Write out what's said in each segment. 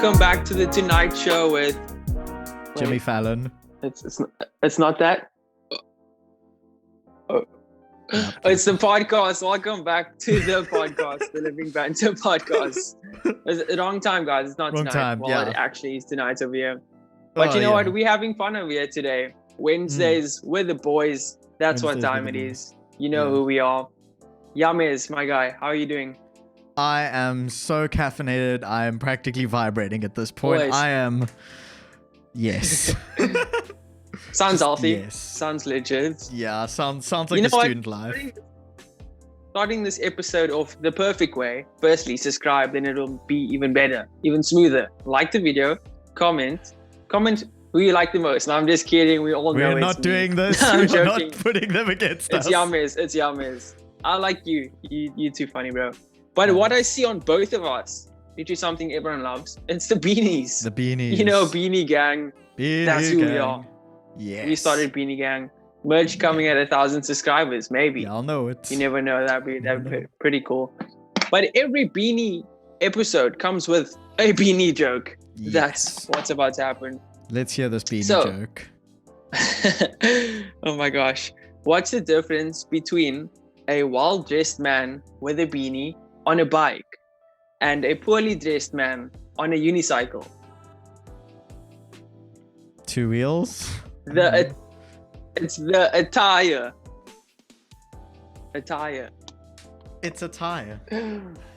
Welcome back to the Tonight Show with Jimmy Fallon. It's not that. It's the podcast. Welcome back to the podcast, the Living Banter Podcast. It's the wrong time, guys. It's not Wrong tonight. time, Well, yeah. it actually is tonight over here. But you know what? We're having fun over here today. Wednesdays with the boys. That's what Wednesdays time with it the is. You know who we are. Yamiz, my guy. How are you doing? I am so caffeinated. I am practically vibrating at this point. Boys. I am. Yes. Sounds healthy. yes. Sounds legit. Yeah. Sounds like You know the what? student life. Starting this episode off the perfect way. Firstly, subscribe, then it'll be even better, even smoother. Like the video, comment who you like the most. No, I'm just kidding. We all know We're it's not me. doing this. I'm We're joking. not putting them against It's us. Yamiz. It's Yamiz. I like you. You too funny, bro. But what I see on both of us, which is something everyone loves, it's the beanies. The beanies. You know, Beanie Gang. Beanie That's who we gang. are. Yes. We started Beanie Gang. Merge coming at 1,000 subscribers, maybe. Yeah, I'll know it. You never know. That'd be pretty cool. But every beanie episode comes with a beanie joke. Yes. That's what's about to happen. Let's hear this beanie So- joke. Oh my gosh. What's the difference between a well-dressed man with a beanie on a bike and a poorly dressed man on a unicycle? 2 wheels. It's the attire. Attire. It's a tire.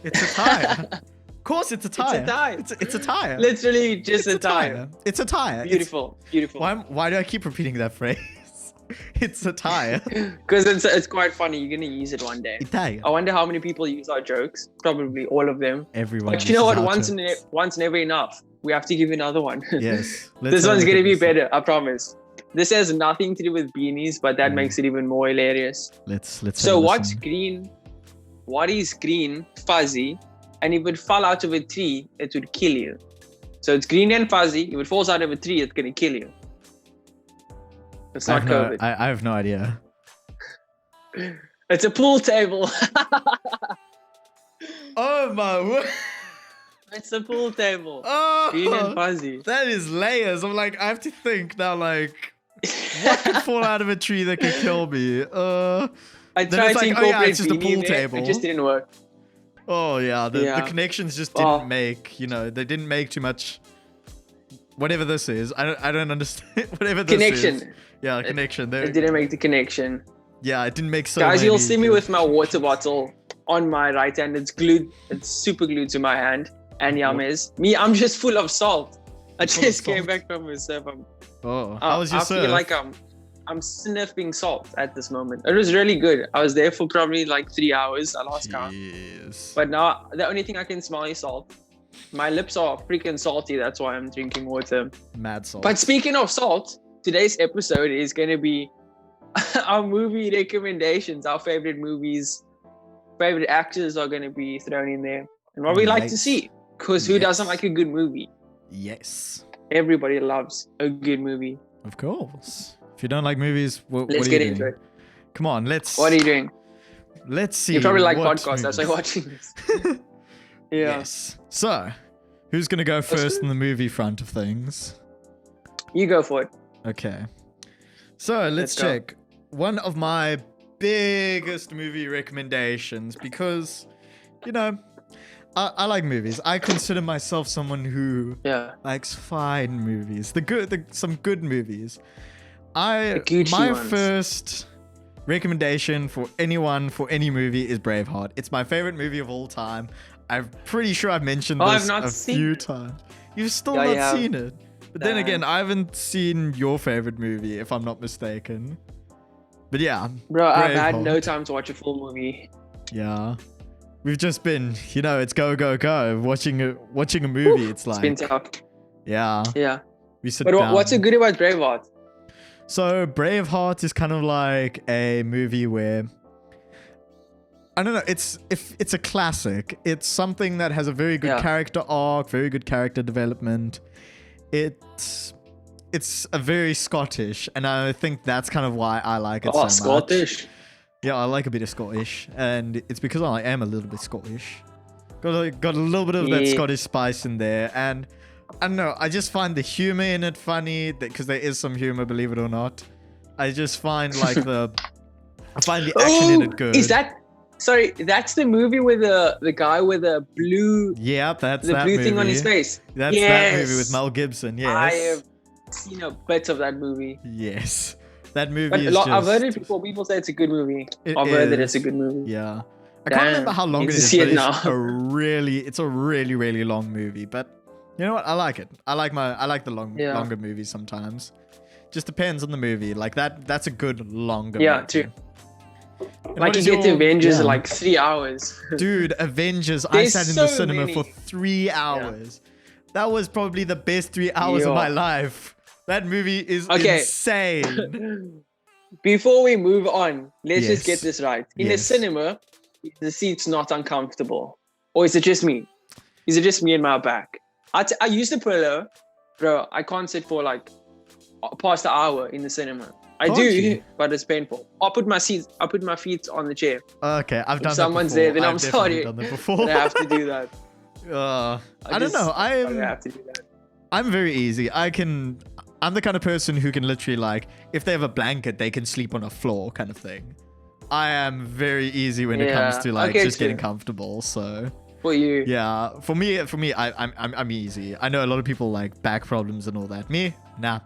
It's a tire. Of course, it's a tire. tire. It's a tire. Literally just It's a tire. It's a tire. Beautiful. Beautiful. Why do I keep repeating that phrase? It's a tire. Because it's quite funny. You're going to use it one day. Tire. I wonder how many people use our jokes. Probably all of them. Everyone. But you know what? uses Once never enough. We have to give another one. Yes. This one's going to be better. I promise. This has nothing to do with beanies, but that makes it even more hilarious. Let's. So have a what's listen. green? What is green, fuzzy, and if it fall out of a tree, it would kill you. So it's green and fuzzy. If it falls out of a tree, it's going to kill you. It's not COVID. I have no idea. It's a pool table. Oh my word. It's a pool table. Oh, Green and fuzzy. that is layers. I'm like, I have to think now. Like, what could fall out of a tree that could kill me? I then tried it's to like, oh yeah, incorporate it's just a beanie pool in there. table. It just didn't work. Oh yeah, the Yeah. connections just Oh. didn't make. You know, they didn't make too much. Whatever this is, I don't understand. Whatever this is. Connection. Yeah, connection. It didn't make the connection. Yeah, it didn't make so. Guys, you'll many see me good- with my water bottle on my right hand. It's glued. It's super glued to my hand. And Yamiz. Me, I'm just full of salt. I Full of just came salt. back from a surf. Oh, how was your I surf? feel like I'm sniffing salt at this moment. It was really good. I was there for probably like 3 hours. I lost count. Yes. But now the only thing I can smell is salt. My lips are freaking salty. That's why I'm drinking water. Mad salt. But speaking of salt, today's episode is going to be our movie recommendations. Our favorite movies, favorite actors are going to be thrown in there. And what we like to Nice. see. Because who Yes. doesn't like a good movie? Yes, Everybody loves a good movie. of course. If you don't like movies, what Let's are get you into doing? it. Come on, let's. What are you doing? Let's see. You probably like what podcasts. That's why you're movies- watching this. Yeah. Yes. So, who's gonna go first in the movie front of things? You go for it. Okay. So let's Let's go. check. One of my biggest movie recommendations, because, you know, I like movies. I consider myself someone who Yeah. likes fine movies. Some good movies. The Gucci My ones. first recommendation for anyone for any movie is Braveheart. It's my favorite movie of all time. I'm pretty sure I've mentioned Oh, I've this not a seen few it. times. You've still Yeah, not you have. seen it. But then Damn. again, I haven't seen your favorite movie, if I'm not mistaken. But yeah, Bro, I've had Braveheart. no time to watch a full movie. yeah. We've just been, you know, it's go go go. Watching a movie. It's It's been like, tough. yeah, Yeah. we sit But down. what's so good about Braveheart? So Braveheart is kind of like a movie where, I don't know, it's a classic. It's something that has a very good Yeah. character arc, very good character development. It's a very Scottish, and I think that's kind of why I like it so Oh, much. Scottish. Yeah, I like a bit of Scottish, and it's because I am a little bit Scottish. Got a little bit of that Yeah. Scottish spice in there, and I don't know. I just find the humor in it funny because there is some humor, believe it or not. I just find I find the action in it good. Is that? Sorry, that's the movie with the guy with the blue. Yep, that's the that blue movie. thing on his face. That's that movie with Mel Gibson. Yes, I have seen a bit of that movie. Yes, that movie But is just. I've heard it before. People say it's a good movie. I've heard that it's a good movie. Yeah, I can't remember how long it is, but it's a really, really long movie. But you know what? I like it. I like the longer movies sometimes. Just depends on the movie. Like that's a good longer movie. Yeah, true. Like you get to Avengers in like 3 hours. Dude, Avengers, I sat in the cinema for 3 hours. Yeah. That was probably the best 3 hours of my life. That movie is insane. Before we move on, let's just get this right. In the cinema, the seat's not uncomfortable. Or is it just me? Is it just me and my back? I use the pillow. Bro, I can't sit for like past an hour in the cinema. I do, but it's painful. I'll put my feet on the chair. Okay, I've done that before. If someone's there, then I'm sorry. Done that before. But I have to do that. I don't know. I have to do that. I'm very easy. I'm the kind of person who can literally if they have a blanket, they can sleep on a floor kind of thing. I am very easy when it comes to just getting comfortable. So for you, yeah, for me, I'm easy. I know a lot of people like back problems and all that. Me, nah,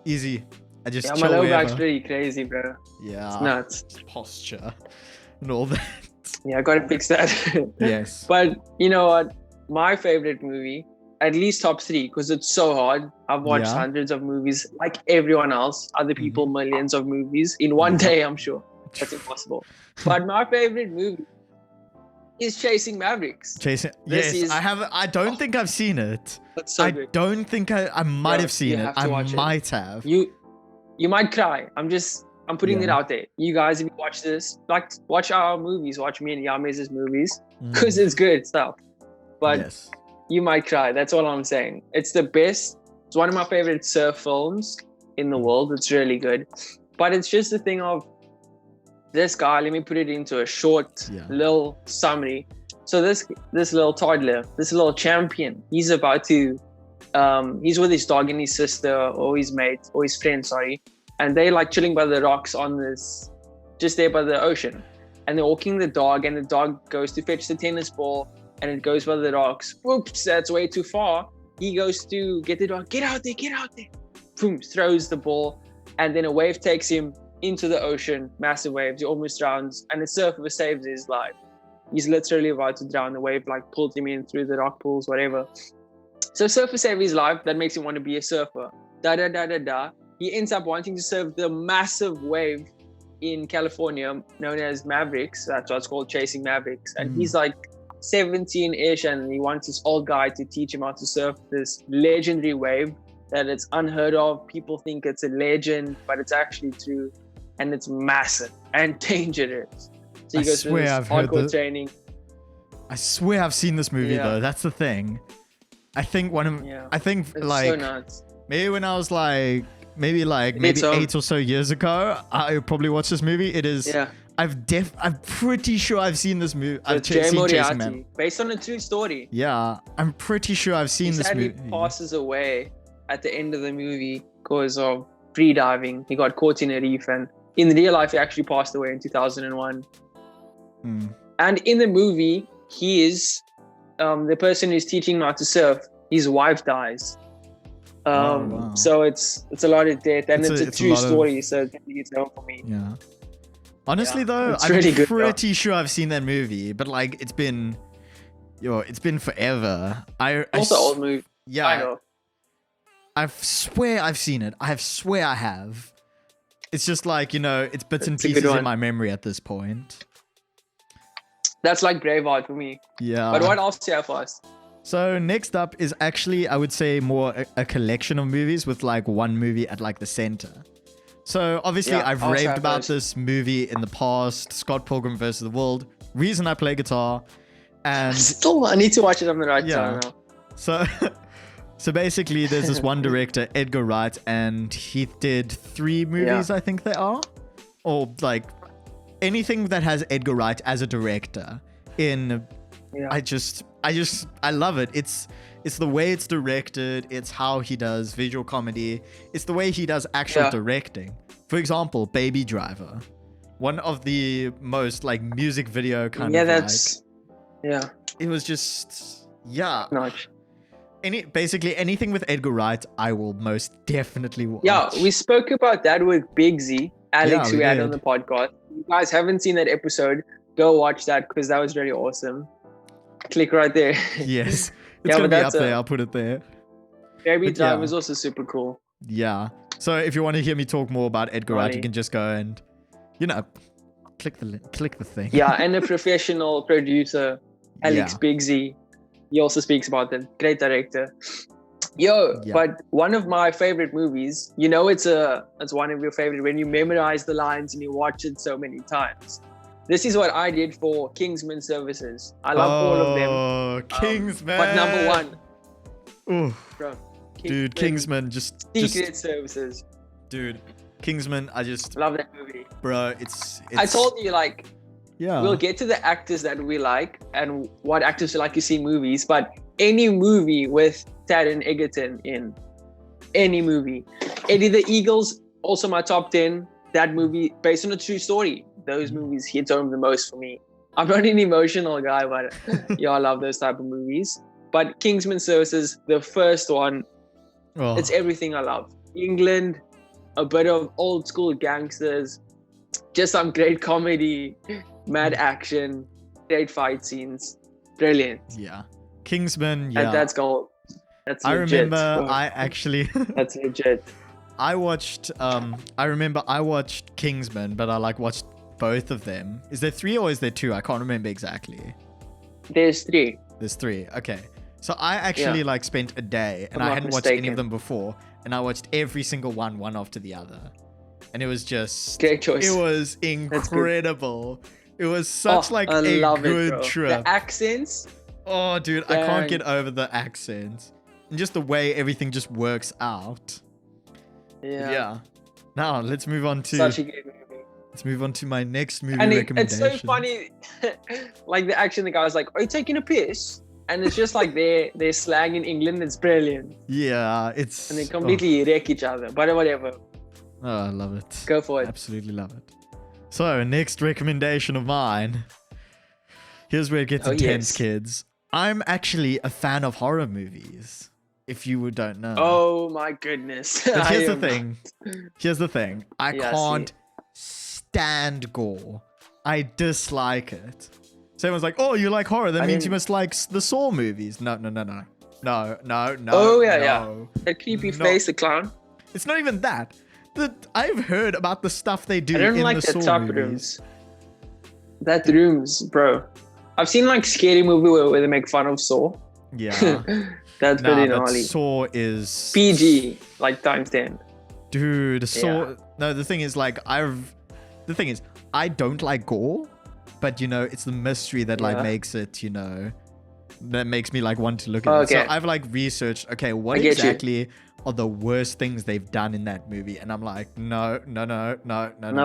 easy. I just my lower back's pretty crazy, bro. Yeah, it's nuts. Posture and all that. Yeah, I gotta fix that. Yes. But you know what? My favorite movie, at least top 3, because it's so hard. I've watched hundreds of movies, like everyone else. Other people, millions of movies in one day. I'm sure that's impossible. But my favorite movie is Chasing Mavericks. I don't think I've seen it. That's so good. I don't think I might have seen it. I might have. You might cry. I'm putting it out there. You guys, if you watch this, watch our movies. Watch me and Yamez's movies because it's good stuff. But you might cry. That's all I'm saying. It's the best. It's one of my favorite surf films in the world. It's really good. But it's just the thing of this guy. Let me put it into a short little summary. So this little toddler, this little champion, he's about to he's with his dog and his sister or his mate or his friend, and they chilling by the rocks on this, just there by the ocean, and they're walking the dog, and the dog goes to fetch the tennis ball and it goes by the rocks. Whoops, that's way too far. He goes to get the dog, get out there. Boom, throws the ball, and then a wave takes him into the ocean, massive waves, he almost drowns, and the surfer saves his life. He's literally about to drown. The wave pulled him in through the rock pools, whatever. So surfer saved his life. That makes him want to be a surfer. He ends up wanting to surf the massive wave in California known as Mavericks. That's what's called Chasing Mavericks. And he's 17-ish, and he wants this old guy to teach him how to surf this legendary wave that it's unheard of. People think it's a legend, but it's actually true. And it's massive and dangerous. So he goes through this hardcore training. I swear I've seen this movie though. That's the thing. I think it's so nuts. Maybe when I was maybe 8 or so years ago, I probably watched this movie. It is. Yeah. I'm pretty sure I've seen this movie. I've seen Chasing Man. Based on a true story. Yeah, I'm pretty sure I've seen this movie. He passes away at the end of the movie because of free diving. He got caught in a reef, and in real life, he actually passed away in 2001. And in the movie, he is the person who's teaching him how to surf. His wife dies. So it's a lot of death, and it's a true story. So it's known for me. Yeah. Honestly, though, I'm really pretty sure I've seen that movie, but it's been forever. Also old movie. Yeah. I know. I swear I've seen it. I swear I have. It's just it's bits and pieces in my memory at this point. That's like Braveheart for me. Yeah. But what else do you have for us? So next up is actually, I would say, more a collection of movies with one movie at the center. So obviously I've raved about this movie in the past, Scott Pilgrim vs. the World. Reason I play guitar. And I need to watch it on the right time now. So basically there's this one director, Edgar Wright, and he did 3 movies, I think they are. Or anything that has Edgar Wright as a director in I love it. It's the way it's directed. It's how he does visual comedy. It's the way he does actual directing. For example, Baby Driver. One of the most like music video kind of it was just Notch. Basically anything with Edgar Wright, I will most definitely watch. Yeah, we spoke about that with Big Z, Alex, who we had on the podcast. If you guys haven't seen that episode, go watch that because that was really awesome. Click right there. Yes. It's going to be up there. I'll put it there. Baby Driver is also super cool. Yeah. So if you want to hear me talk more about Edgar Wright, you can just go and, click the thing. Yeah, and a professional producer, Alex Big Z. He also speaks about them. Great director. But one of my favorite movies, it's one of your favorite when you memorize the lines and you watch it so many times. This is what I did for Kingsman services. I love all of them. Oh, Kingsman. But number one. Ooh. Bro. Dude, Kingsman just... Secret services. Dude, Kingsman, I just... Love that movie. Bro, it's... I told you, we'll get to the actors that we like and what actors we like to see in movies, but any movie with Taron Egerton in. Any movie. Eddie the Eagles, also my top 10. That movie, based on a true story. Those movies hit home the most for me. I'm not an emotional guy, but I love those type of movies. But Kingsman Services, the first one, it's everything I love. England, a bit of old school gangsters, just some great comedy, mad action, great fight scenes. Brilliant. Yeah. Kingsman, And that's gold. That's legit. I remember I actually... That's legit. I watched Kingsman, but I watched both of them. Is there 3 or is there 2? I can't remember exactly. There's 3. There's 3. Okay. So I actually spent a day and I hadn't watched any of them before, and I watched every single one after the other. And it was just great choice. It was incredible. It was such a good trip. The accents. Oh dude, I can't get over the accents. And just the way everything just works out. Yeah. Now let's move on to such a good movie. Let's move on to my next movie recommendation. It's so funny. The action, the guy's like, "Are you taking a piss?" And it's just their slang in England. It's brilliant. Yeah, and they completely wreck each other. But whatever. Oh, I love it. Go for it. Absolutely love it. So next recommendation of mine. Here's where it gets intense, kids. I'm actually a fan of horror movies. If you don't know. Oh my goodness. But here's the thing. I can't stand gore. I dislike it. So everyone's like, "Oh, you like horror? That means you must like the Saw movies." No. Oh yeah. The creepy face, the clown. It's not even that. I've heard about the stuff they do in the Saw movies. I don't like the top rooms. That rooms, bro. I've seen Scary Movie where they make fun of Saw. Yeah. That's pretty gnarly. Saw is PG, times 10. Dude, Saw. Yeah. No, the thing is, I don't like gore, but it's the mystery that makes it, that makes me want to look at it. So I've researched, what exactly are the worst things they've done in that movie, and I'm like, no. No,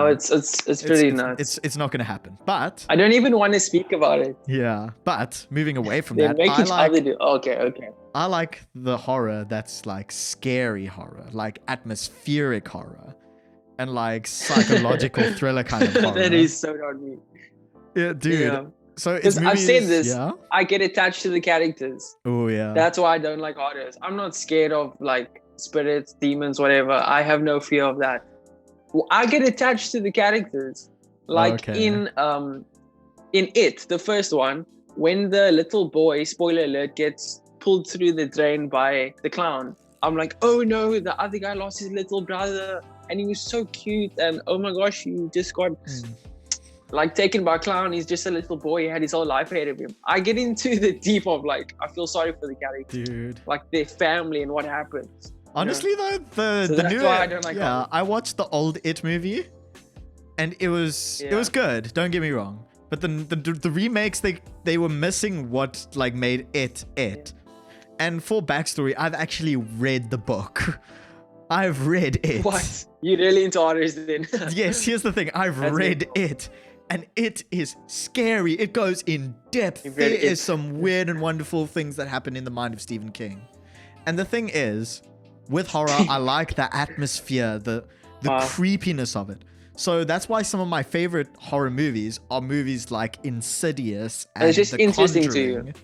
it's pretty nuts. It's not gonna happen. But I don't even want to speak about it. Yeah, but moving away from that, make each other do. Okay. I like the horror that's scary horror, atmospheric horror, and psychological thriller kind of horror. That is so not me. Yeah, dude. Yeah. So I've said this. Yeah? I get attached to the characters. Oh yeah. That's why I don't like horrors. I'm not scared of spirits, demons, whatever. I have no fear of that. I get attached to the characters. In It, the first one, when the little boy, spoiler alert, gets pulled through the drain by the clown, I'm like, oh no, the other guy lost his little brother and he was so cute, and oh my gosh, he just got taken by a clown. He's just a little boy, he had his whole life ahead of him. I get into the deep of I feel sorry for the character, dude, their family and what happens. Honestly though, the new why I don't like horror. I watched the old It movie and it was good, don't get me wrong, but the remakes, they were missing what made it. And for backstory, I've actually read the book. I've read it. What? You really into horrors then? Yes, here's the thing. I've read it. and it is scary. It goes in depth. There is some weird and wonderful things that happen in the mind of Stephen King. And the thing is, with horror, I like the atmosphere, the creepiness of it. So that's why some of my favorite horror movies are movies like Insidious and it's just The interesting Conjuring. to you.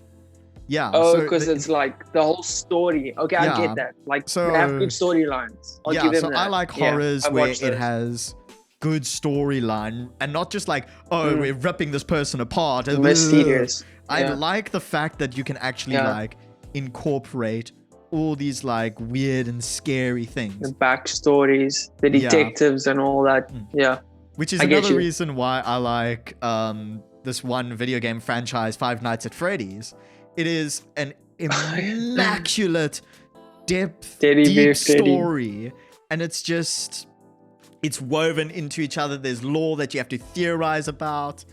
Yeah. Oh, because it's like the whole story. Okay, yeah. I get that. Like, so, they have good storylines. I'll give them that. I like horrors where it has good storyline and not just like, we're ripping this person apart. And mysterious. I like the fact that you can actually like incorporate all these like weird and scary things. The backstories, the detectives and all that. Yeah. Which is another reason why I like this one video game franchise, Five Nights at Freddy's. It is an immaculate deep story. And it's woven into each other. There's lore that you have to theorize about.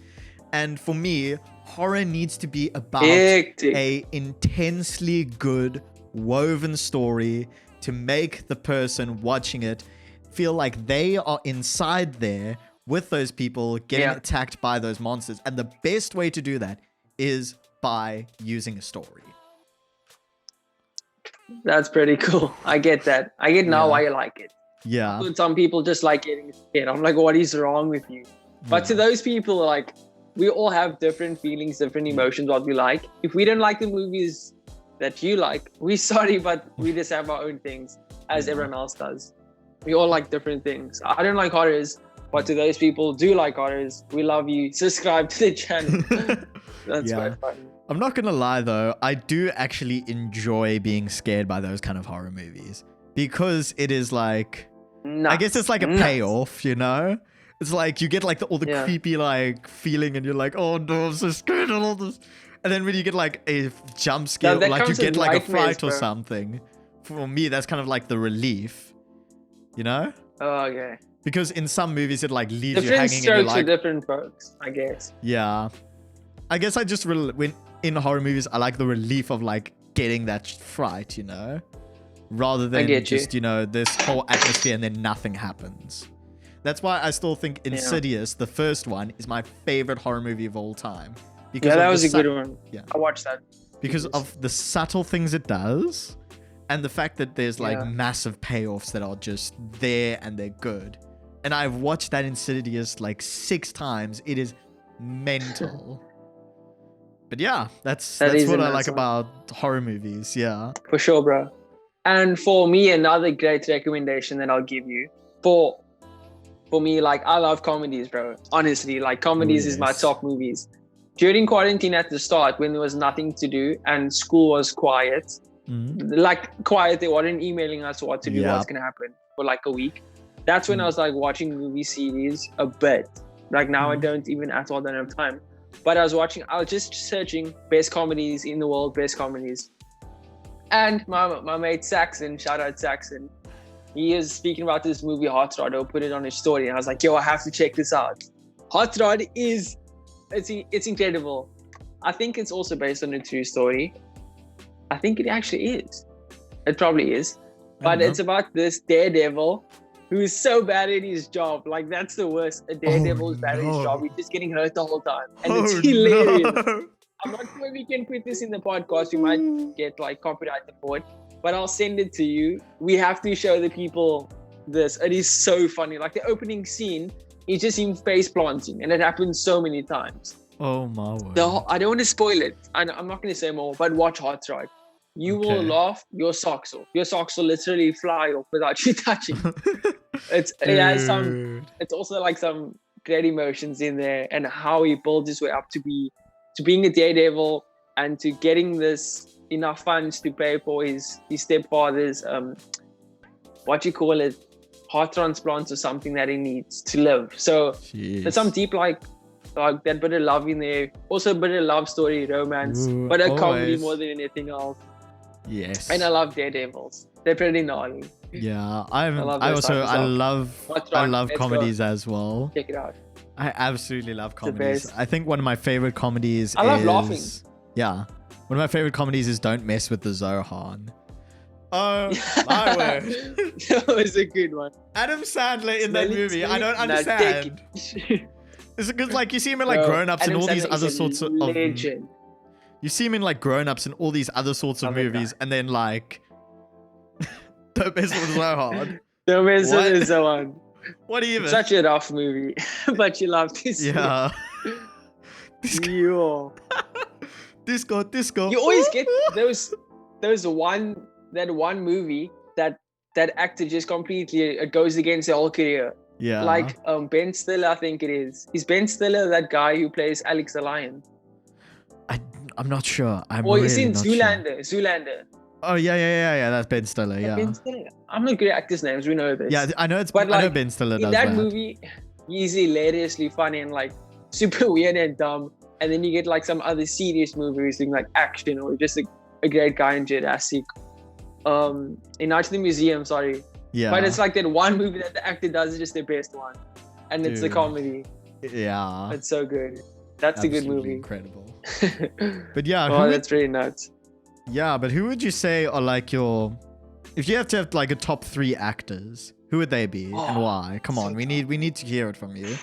And for me, horror needs to be about a intensely good woven story to make the person watching it feel like they are inside there with those people getting attacked by those monsters. And the best way to do that is by using a story. That's pretty cool. I get that. I get now why you like it. Yeah. Some people just like getting scared. I'm like, what is wrong with you? But to those people, like, we all have different feelings, different emotions, what we like. If we don't like the movies that you like, we're sorry, but we just have our own things, as everyone else does. We all like different things. I don't like horrors, but to those people do like horrors, we love you. Subscribe to the channel. That's quite fun. I'm not gonna lie though, I do actually enjoy being scared by those kind of horror movies because it is like, I guess it's like a payoff, you know? It's like you get like all the creepy like feeling and you're like, oh no, I'm so scared and all this. And then when you get like a jump scare, like you get like a fright or something. For me, that's kind of like the relief, you know? Oh, okay. Because in some movies it like leaves you different hanging. Different strokes like, for different folks, I guess. Yeah. I guess I just, when in horror movies, I like the relief of like getting that fright, you know? Rather than just, you know, this whole atmosphere and then nothing happens. That's why I still think Insidious, the first one, is my favorite horror movie of all time. Because that was a good one. Yeah. I watched that. Because of the subtle things it does and the fact that there's like massive payoffs that are just there and they're good. And I've watched that Insidious like 6 times. It is mental. But yeah, that's what I like about horror movies. Yeah. For sure, bro. And for me, another great recommendation that I'll give you for me, like, I love comedies, bro. Honestly, like, comedies is my top movies. During quarantine at the start, when there was nothing to do and school was quiet, they weren't emailing us what to do, what's going to happen for like a week. That's when I was like watching movie series a bit. Like now I don't even at all don't have time. But I was just searching best comedies in the world, best comedies. And my mate Saxon, shout out Saxon, he is speaking about this movie Hot Rod. I'll put it on his story. And I was like, yo, I have to check this out. Hot Rod it's incredible. I think it's also based on a true story. I think it actually is. It probably is. But it's about this daredevil who is so bad at his job. Like, that's the worst. A daredevil is bad at his job. He's just getting hurt the whole time. And it's hilarious. No. I'm not sure if we can put this in the podcast. We might get like copyrighted for it. But I'll send it to you. We have to show the people this. It is so funny. Like the opening scene, it's just him face planting. And it happens so many times. Oh my word. I don't want to spoil it. I'm not going to say more, but watch Hot Rod. You will laugh your socks off. Your socks will literally fly off without you touching. It's also like some great emotions in there and how he builds his way up to being a daredevil and to getting this enough funds to pay for his stepfather's heart transplants or something that he needs to live. So there's some deep like that bit of love in there. Also a bit of love story, romance, but a comedy more than anything else. Yes. And I love daredevils. They're pretty gnarly. Yeah, I love comedies as well. Check it out. I absolutely love comedies. I think one of my favorite comedies I love laughing. Yeah. One of my favorite comedies is Don't Mess with the Zohan. Oh, my word. That was a good one. Adam Sandler in that movie. I don't understand. Is it because like you see him in like grown-ups and all these other sorts of legend. You see him in like grown-ups and all these other sorts of movies, and then like Don't Mess With It So Hard. Don't Mess With It So Hard. What even? Such a rough movie, but you love to see yeah. Yo. Disco. You always get that one movie that actor just completely it goes against their whole career. Yeah. Like Ben Stiller, I think it is. Is Ben Stiller that guy who plays Alex the Lion? I'm not sure. You've seen Zoolander. Sure. Zoolander. Oh yeah. That's Ben Stiller. Yeah. Ben Stiller. I'm not good at actors' names. We know this. Yeah, I know it's. But I know Ben Stiller does that. In that movie, he's hilariously funny and like super weird and dumb. And then you get like some other serious movies doing like action or just a great guy in Jurassic. In Night at the Museum, sorry. Yeah. But it's like that one movie that the actor does is just the best one. And it's the comedy. Yeah. It's so good. That's a good movie. Incredible. But yeah. That's really nuts. Yeah, but who would you say are like your... If you have to have like a top 3 actors, who would they be and why? Come on, we need to hear it from you.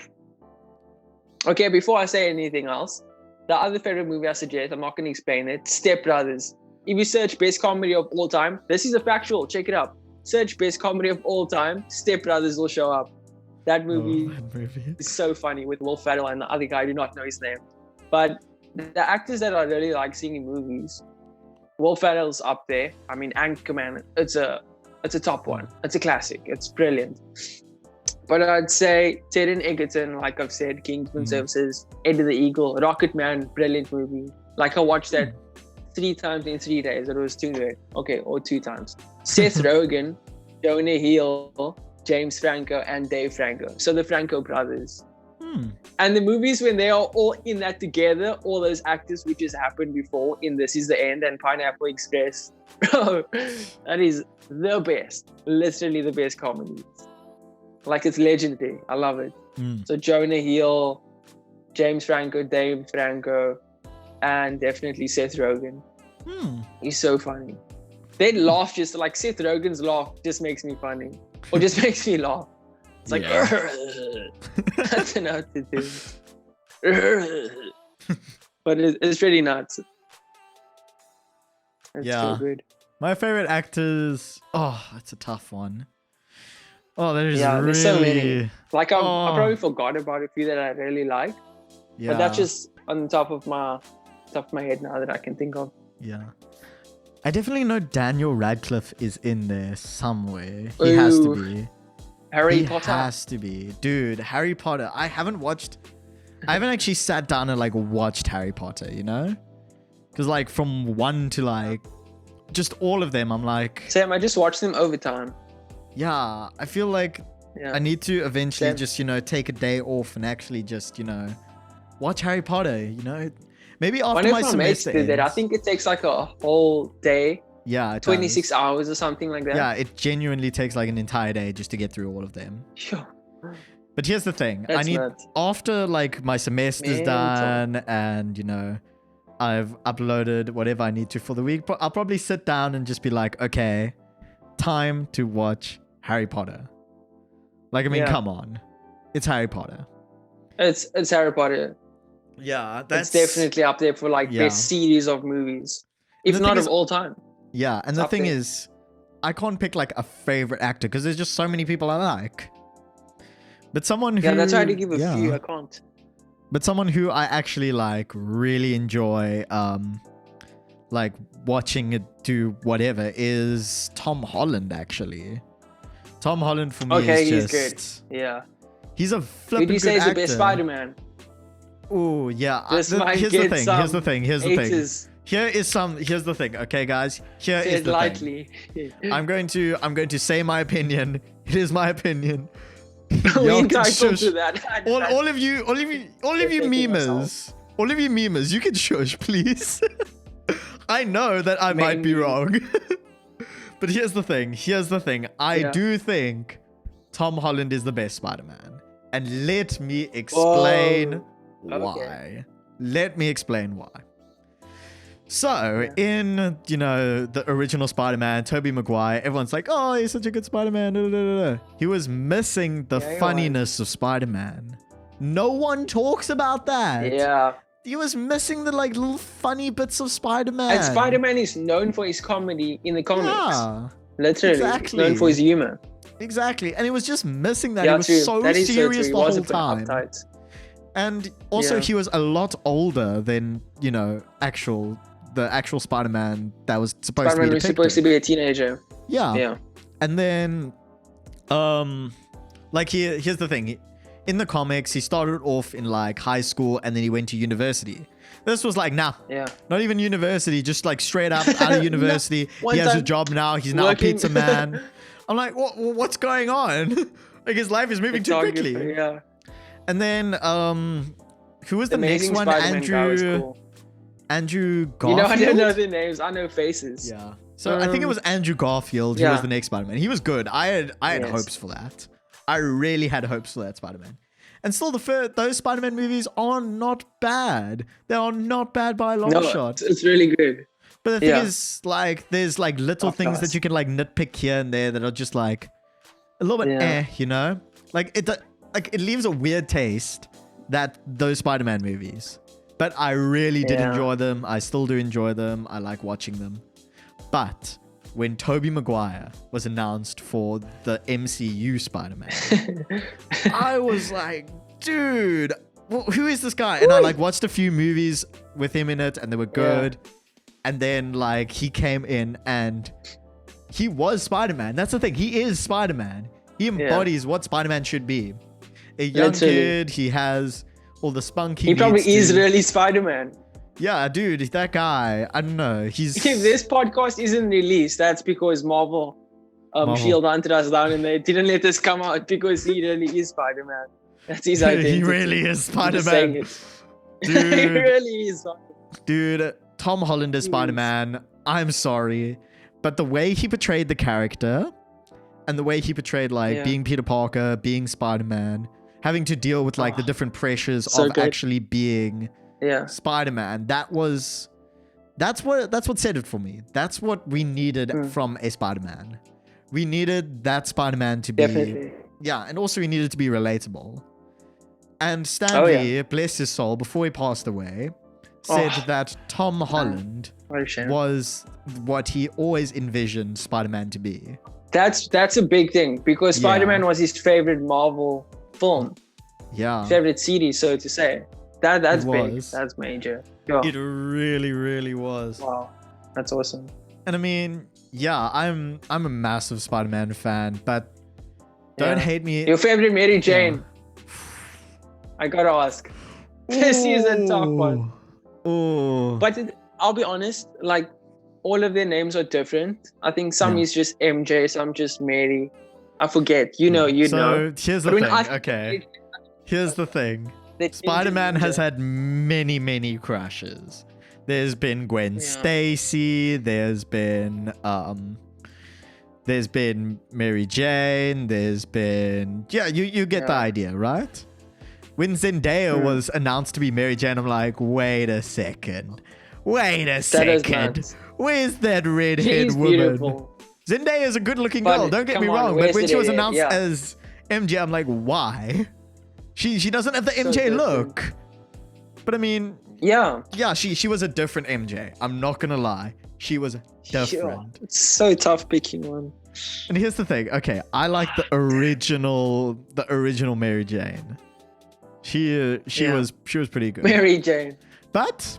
Okay, before I say anything else, the other favorite movie I suggest, I'm not going to explain it, Stepbrothers. If you search best comedy of all time, this is a factual, check it out. Search best comedy of all time, Stepbrothers will show up. That movie is so funny with Will Ferrell and the other guy, I do not know his name. But the actors that I really like seeing in movies, Will Ferrell's up there. I mean, Anchorman, it's a top one. It's a classic. It's brilliant. But I'd say Taron Egerton, like I've said, Kingsman Services, Eddie the Eagle, Rocket Man, brilliant movie. Like I watched that 3 times in 3 days. It was too good. Okay, or 2 times. Seth Rogen, Jonah Hill, James Franco, and Dave Franco. So the Franco brothers. And the movies when they are all in that together, all those actors which has happened before in This Is the End and Pineapple Express. Bro, that is the best. Literally the best comedy. Like it's legendary. I love it. So Jonah Hill, James Franco, Dave Franco, and definitely Seth Rogen. He's so funny. They laugh just like Seth Rogen's laugh just makes me funny. Or just makes me laugh. It's like, I don't know what to do. But it's really nuts. It's so good. My favorite actors. Oh, that's a tough one. Oh, there's really... so many. Like I probably forgot about a few that I really like. Yeah. But that's just on the top of my head now that I can think of. Yeah. I definitely know Daniel Radcliffe is in there somewhere. He has to be. Harry Potter has to be. Dude, Harry Potter. I haven't actually sat down and like watched Harry Potter, you know? Because like from 1 to like just all of them, I'm like... Sam, I just watched them over time. Yeah, I feel like I need to eventually just, you know, take a day off and actually just, you know, watch Harry Potter, you know? Maybe after my semester ends. I think it takes like a whole day. Yeah, it 26 does. Hours or something like that. Yeah, it genuinely takes like an entire day just to get through all of them. Sure. But here's the thing. After like my semester's done and, you know, I've uploaded whatever I need to for the week, I'll probably sit down and just be like, okay, time to watch Harry Potter. Like, I mean, come on. It's Harry Potter. It's Harry Potter. Yeah, it's definitely up there for like best series of movies. If not of all time. Yeah, and the thing is, I can't pick like a favorite actor because there's just so many people I like. But someone who... Yeah, that's why I had to give a few. I can't. But someone who I actually like really enjoy like watching it do whatever is Tom Holland, actually. Tom Holland for me is just... he's good. Yeah. He's a flipping good actor. Would you say he's the best Spider-Man? Oh, yeah. Here's the thing. Here's the thing, okay, guys? Here is the thing. I'm going to say my opinion. It is my opinion. We entitled to that. All of you memers, you can shush, please. I know that I might be wrong. But here's the thing. I do think Tom Holland is the best Spider-Man. And let me explain why. Let me explain why. So, in, you know, the original Spider-Man, Tobey Maguire, everyone's like, oh, he's such a good Spider-Man. He was missing the funniness of Spider-Man. No one talks about that. Yeah. He was missing the like little funny bits of Spider-Man. And Spider-Man is known for his comedy in the comics. Yeah. Literally. Exactly. Known for his humor. Exactly. And he was just missing that. Yeah, he was true. so That is serious so the whole time. Uptight. And also he was a lot older than, you know, the actual Spider-Man that was supposed to be depicted. Spider-Man was supposed to be a teenager. Yeah. Yeah. And then, like here's the thing. In the comics, he started off in like high school and then he went to university. This was like, not even university, just like straight up out of university. He has a job now. He's now a pizza man. I'm like, what's going on? Like his life is moving too quickly. Yeah. And then, who was the next one? Andrew Garfield. You know, I don't know their names. I know faces. Yeah. So I think it was Andrew Garfield who was the next Spider-Man. He was good. I had hopes for that. I really had hopes for that Spider-Man. And still, those Spider-Man movies are not bad. They are not bad by a long shot. It's really good. But the thing is, like, there's like little things that you can like nitpick here and there that are just like a little bit you know? Like it leaves a weird taste, that those Spider-Man movies. But I really did enjoy them. I still do enjoy them. I like watching them. But when Tobey Maguire was announced for the MCU Spider-Man, I was like, dude, who is this guy? And I like watched a few movies with him in it and they were good. And then like he came in and he was Spider-Man. That's the thing. He is Spider-Man. He embodies what Spider-Man should be. A young kid. He has all the spunk he probably is really Spider-Man. Yeah, dude, that guy, I don't know. If this podcast isn't released, that's because Marvel Shield hunted us down and they didn't let us come out because he really is Spider-Man. That's his identity. He really is Spider-Man. Dude, he really is. Dude, Tom Holland is Spider-Man. I'm sorry. But the way he portrayed the character and the way he portrayed like being Peter Parker, being Spider-Man, having to deal with like the different pressures of actually being Spider-Man, that's what said it for me. That's what we needed from a Spider-Man. We needed that Spider-Man to be and also we needed to be relatable. And Stan Lee, bless his soul, before he passed away, said that Tom Holland was what he always envisioned Spider-Man to be. That's a big thing because Spider-Man was his favorite Marvel film. Yeah. Favorite series, so to say. That's big. That's major. Yeah. It really, really was. Wow. That's awesome. And I mean, I'm a massive Spider-Man fan, but don't hate me. Your favorite Mary Jane? I gotta ask. This is a tough one. Oh. But I'll be honest, like all of their names are different. I think some is just MJ, some just Mary. I forget. You know. So here's the thing. Here's the thing. Spider-Man has had many, many crushes. There's been Gwen Stacy. There's been Mary Jane. There's been you get the idea, right? When Zendaya was announced to be Mary Jane, I'm like, wait a second. Where's that redhead woman? Beautiful. Zendaya is a good-looking girl. Don't get me wrong, but when she was announced as MJ, I'm like, why? She doesn't have the MJ look. But I mean, she was a different MJ. I'm not gonna lie, she was different. It's so tough picking one. And here's the thing. Okay, I like the original Mary Jane. She was pretty good. Mary Jane. But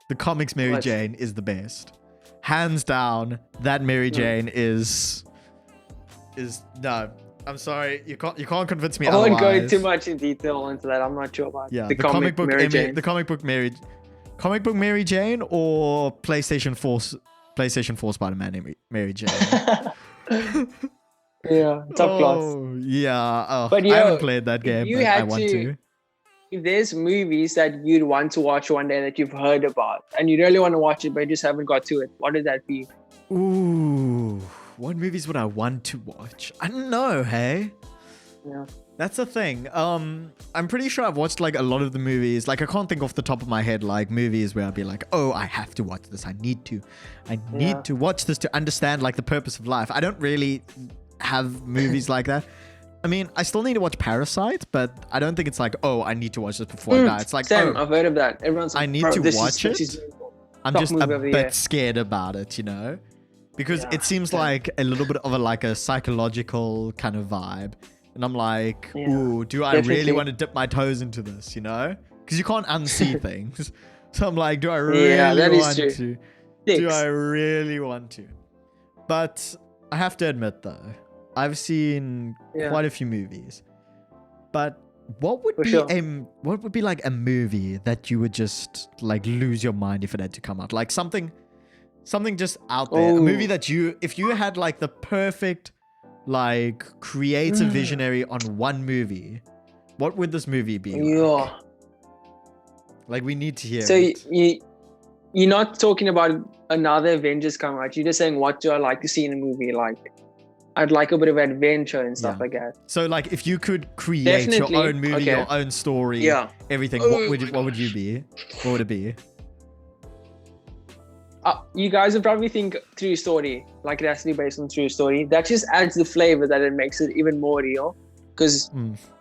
the comics Mary Jane is the best. Hands down, that Mary Jane is no. I'm sorry, you can't convince me otherwise. I won't go too much in detail into that. I'm not sure about the comic book Mary Jane. The comic book Mary Jane or PlayStation 4 Spider-Man Mary Jane. Top class. Yeah. But I haven't played that game, but I want to. If there's movies that you'd want to watch one day that you've heard about and you really want to watch it but you just haven't got to it, what would that be? Ooh, what movies would I want to watch? I don't know, hey? Yeah. That's the thing. I'm pretty sure I've watched like a lot of the movies. Like I can't think off the top of my head like movies where I'd be like, oh, I have to watch this. I need to watch this to understand like the purpose of life. I don't really have movies like that. I mean, I still need to watch Parasite, but I don't think it's like, oh, I need to watch this before I die. It's like, Sam, oh, I've heard of that. Everyone's like, I need to watch it. I'm just a bit scared about it, you know? Because it seems like a little bit of a psychological kind of vibe. And I'm like, ooh, do I really want to dip my toes into this, you know? Because you can't unsee things. So I'm like, do I really want to? Do I really want to? But I have to admit, though, I've seen quite a few movies. But what would be like a movie that you would just like lose your mind if it had to come out? Like something just out there. A movie that if you had like the perfect like creative visionary on one movie, what would this movie be like? Like we need to hear it. So you're not talking about another Avengers coming out. You're just saying, what do I like to see in a movie? Like, I'd like a bit of adventure and stuff like that. So, like, if you could create your own movie, your own story, everything, what would you be? What would it be? You guys would probably think true story, like it has to be based on true story. That just adds the flavor that it makes it even more real. Because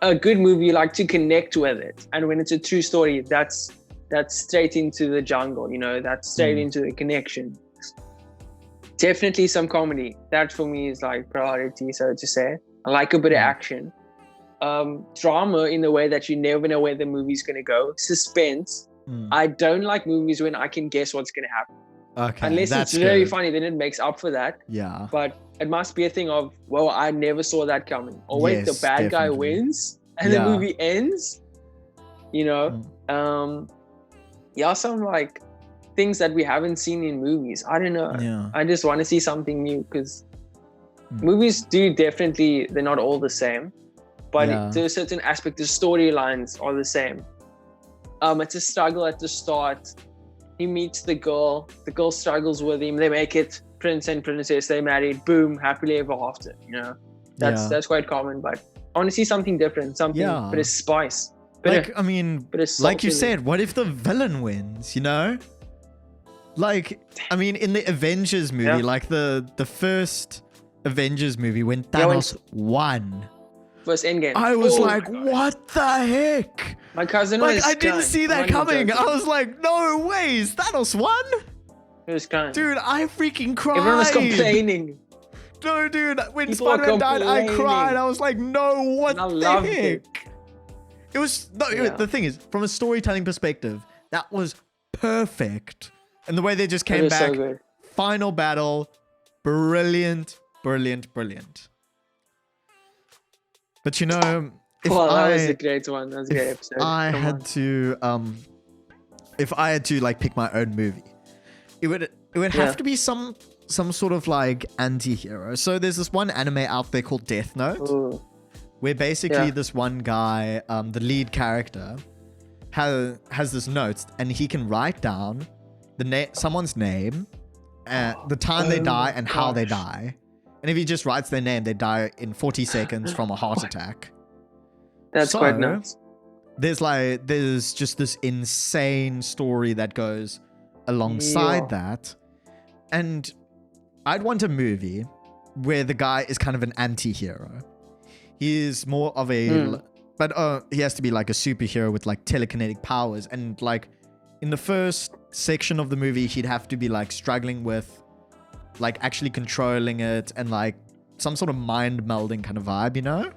a good movie, you like to connect with it, and when it's a true story, that's straight into the jungle, you know, that's straight into the connection. Definitely some comedy. That for me is like priority, so to say. I like a bit of action. Drama in the way that you never know where the movie's going to go. Suspense. I don't like movies when I can guess what's going to happen. Okay, unless it's really funny, then it makes up for that. Yeah. But it must be a thing of, well, I never saw that coming. Or wait, the bad guy wins and the movie ends. You know? Some like things that we haven't seen in movies. I don't know. Yeah. I just want to see something new because movies they're not all the same. But to a certain aspect, the storylines are the same. It's a struggle at the start. He meets the girl struggles with him, they make it, prince and princess, they married, boom, happily ever after, you know. That's quite common, but I want to see something different, something bit of spice. Like you said, what if the villain wins, you know? Like, I mean, in the Avengers movie, like the first Avengers movie, when Thanos won. First Endgame. I was like, what the heck? My cousin was I didn't see that coming. I was like, no ways. Thanos won? It was kind. Dude, I freaking cried. Everyone was complaining. No, dude. When Spider-Man died, I cried. I was like, no, what the heck? It was... The thing is, from a storytelling perspective, that was perfect. And the way they just came back. So final battle. Brilliant, brilliant, brilliant. But you know, that was a great one. That was a great episode. If I had to like pick my own movie, it would have to be some sort of like anti-hero. So there's this one anime out there called Death Note, where basically this one guy, the lead character, has this note, and he can write down someone's name, the time they die, and how they die. And if he just writes their name, they die in 40 seconds from a heart attack. That's quite nuts. There's just this insane story that goes alongside that. And I'd want a movie where the guy is kind of an anti-hero. He is more of a... But he has to be like a superhero with like telekinetic powers. And like in the first section of the movie, he'd have to be like struggling with like actually controlling it and like some sort of mind melding kind of vibe, you know?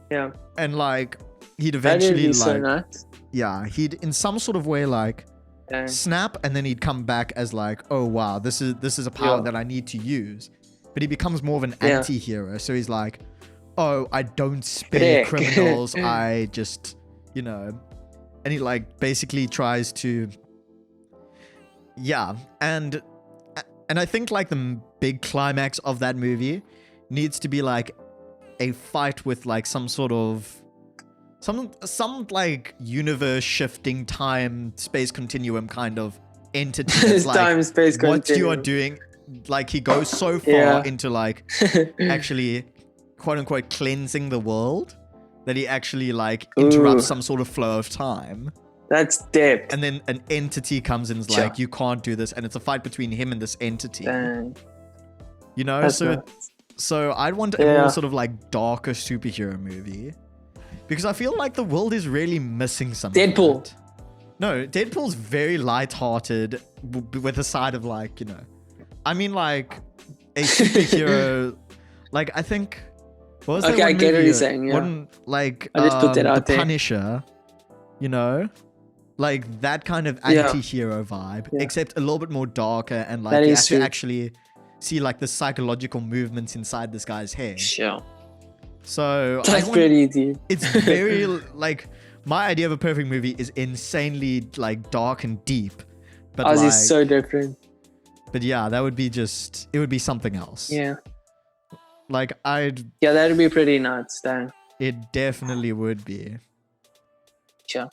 Yeah. And like he'd eventually so nuts. He'd in some sort of way like snap, and then he'd come back as like, oh wow, this is a power that I need to use. But he becomes more of an anti-hero. So he's like, oh, I don't spare criminals, I just, you know. And he like basically tries to and I think like the big climax of that movie needs to be like a fight with like some sort of some like universe shifting time space continuum kind of entity. That's like time space what you are doing. Like he goes so far into like actually quote unquote cleansing the world that he actually like interrupts some sort of flow of time. That's deep. And then an entity comes in and is like, you can't do this. And it's a fight between him and this entity. Dang. You know? That's so nuts. So I'd want a more sort of like darker superhero movie. Because I feel like the world is really missing something. Deadpool. No, Deadpool's very light-hearted with a side of like, you know. I mean like a superhero. Like I think... What was that I get what you're saying, yeah. One, like I just put that out the there. Punisher, you know? Like that kind of anti-hero vibe. Except a little bit more darker and like you have to actually see like the psychological movements inside this guy's head. Sure. So that's pretty deep. It's very like my idea of a perfect movie is insanely like dark and deep. But Ours like, is so different. But yeah, that would be it would be something else. Yeah. Like yeah, that would be pretty nuts, Dan. It definitely would be. Sure.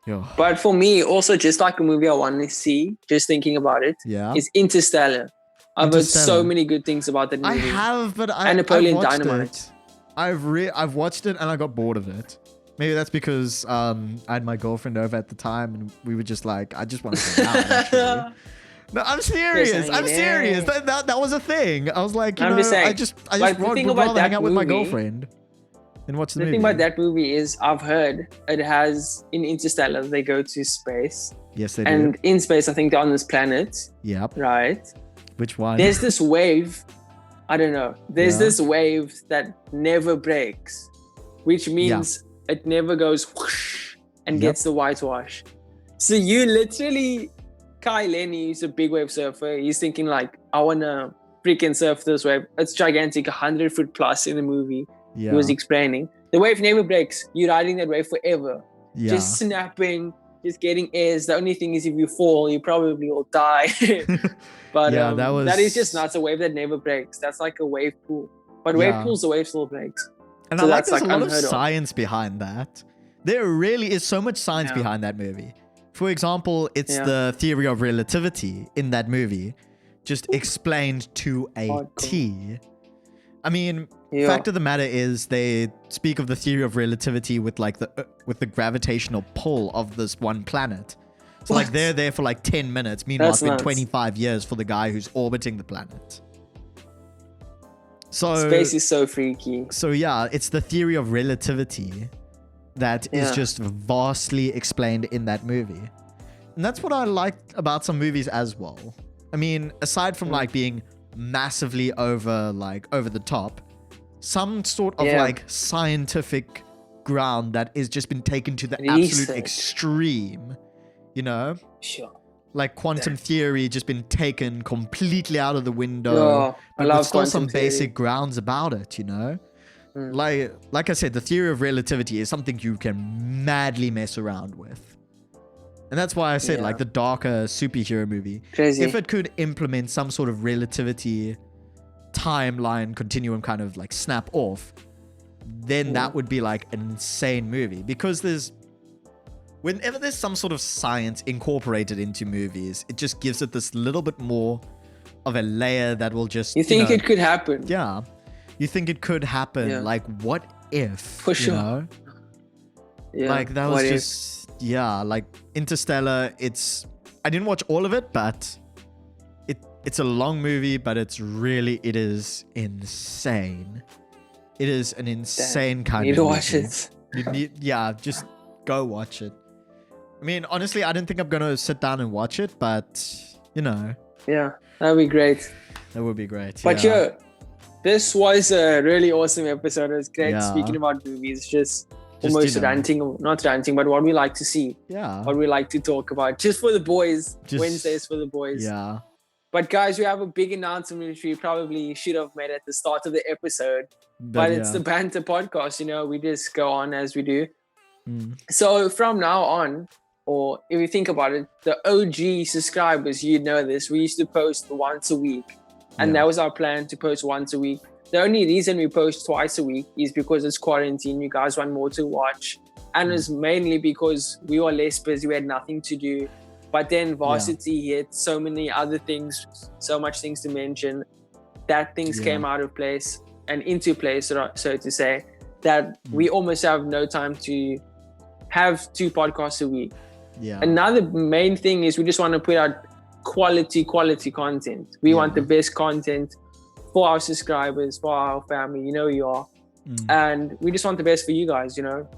Yo. But for me, also just like a movie I want to see, just thinking about it, is Interstellar. I've heard so many good things about that movie. I have, but and Napoleon Dynamite. I've watched it and I got bored of it. Maybe that's because I had my girlfriend over at the time and we were just like, I just want to go out. Actually. No, I'm serious. I'm serious. That was a thing. I was like, I just would rather hang out with my girlfriend and watch the movie. The thing about that movie is I've heard it has, in Interstellar, they go to space. Yes, they do. And in space, I think they're on this planet. Yep. Right? Which one? There's this wave. I don't know. There's this wave that never breaks, which means it never goes whoosh and gets the whitewash. So you literally... Kai Lenny, he's a big wave surfer. He's thinking like, I want to freaking surf this wave. It's gigantic, 100 foot plus in the movie. He was explaining. The wave never breaks. You're riding that wave forever. Just snapping, just getting airs. The only thing is if you fall, you probably will die. But that is just nuts. A wave that never breaks. That's like a wave pool. But wave pools, the wave still breaks. And so I like there's a lot of science behind that. There really is so much science behind that movie. For example, it's the theory of relativity in that movie, just explained to a T. I mean, fact of the matter is they speak of the theory of relativity with like the gravitational pull of this one planet. So like they're there for like 10 minutes. Meanwhile, it's been 25 years for the guy who's orbiting the planet. So space is so freaky. So yeah, it's the theory of relativity that is just vastly explained in that movie. And that's what I like about some movies as well. I mean, aside from like being massively over the top, some sort of like scientific ground that has just been taken to the absolute extreme, you know? Sure. Like quantum theory just been taken completely out of the window. But there's still some basic grounds about it, you know? Like I said, the theory of relativity is something you can madly mess around with. And that's why I said like the darker superhero movie. Crazy. If it could implement some sort of relativity timeline continuum kind of like snap off, then that would be like an insane movie. Because whenever there's some sort of science incorporated into movies, it just gives it this little bit more of a layer that will just... You think it could happen? Yeah. You think it could happen. Yeah. Like, what if? For sure. You know? Yeah. Like, that was just... If? Yeah, like, Interstellar, I didn't watch all of it, but it's a long movie, but it is insane. It is an insane kind of movie. You need to watch it. Just go watch it. I mean, honestly, I didn't think I'm going to sit down and watch it, but, you know. Yeah, that would be great. That would be great. But this was a really awesome episode. It was great speaking about movies, just almost ranting, not ranting, but what we like to see. Yeah. What we like to talk about. Just for the boys. Wednesdays for the boys. Yeah. But guys, we have a big announcement which we probably should have made at the start of the episode. But it's the Banter Podcast, you know, we just go on as we do. So from now on, or if you think about it, the OG subscribers, you know this, we used to post once a week. And that was our plan, to post once a week. The only reason we post twice a week is because it's quarantine. You guys want more to watch. And it's mainly because we were less busy. We had nothing to do. But then varsity hit, so many other things, so much things to mention, that things came out of place and into place, so to say, that we almost have no time to have 2 podcasts a week. Yeah. Another main thing is we just want to put out quality content. We want the best content for our subscribers, for our family. You know you are. And we just want the best for you guys, you know,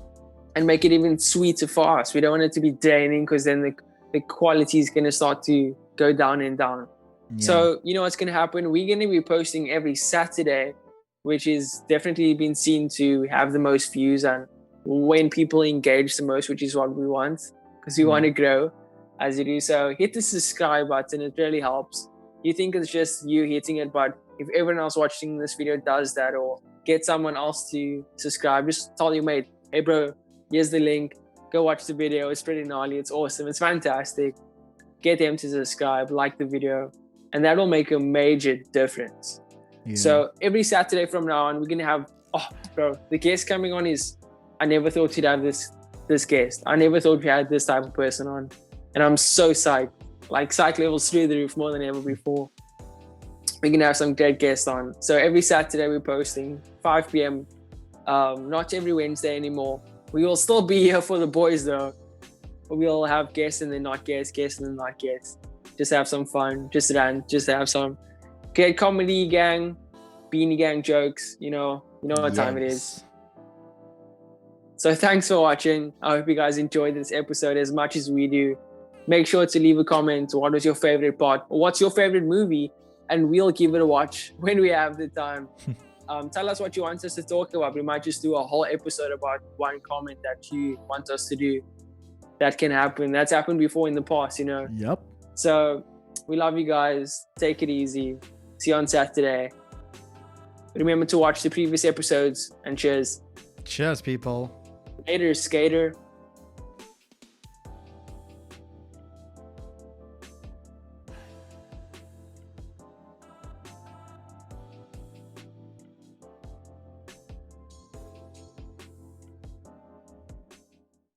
and make it even sweeter for us. We don't want it to be draining, because then the quality is going to start to go down and down. Yeah. So, you know what's going to happen? We're going to be posting every Saturday, which is definitely been seen to have the most views and when people engage the most, which is what we want, because we want to grow as you do. So hit the subscribe button. It really helps. You think it's just you hitting it, but if everyone else watching this video does that, or get someone else to subscribe, just tell your mate, hey bro, here's the link, go watch the video, it's pretty gnarly, it's awesome, it's fantastic. Get them to subscribe, like the video, and that will make a major difference. Yeah. So every Saturday from now on, we're gonna have, oh bro, the guest coming on is, I never thought we'd have this guest. I never thought we had this type of person on, and I'm so psyched. Like psych levels through the roof more than ever before. We're gonna have some great guests on. So every Saturday we're posting 5 p.m. Not every Wednesday anymore. We will still be here for the boys though. But we'll have guests and then not guests, guests and then not guests. Just have some fun, just rant, just have some great comedy gang, beanie gang jokes. You know what time it is. So thanks for watching. I hope you guys enjoyed this episode as much as we do. Make sure to leave a comment. What was your favorite part? Or what's your favorite movie? And we'll give it a watch when we have the time. Tell us what you want us to talk about. We might just do a whole episode about one comment that you want us to do. That can happen. That's happened before in the past, you know? Yep. So we love you guys. Take it easy. See you on Saturday. Remember to watch the previous episodes, and cheers. Cheers, people. Later, skater.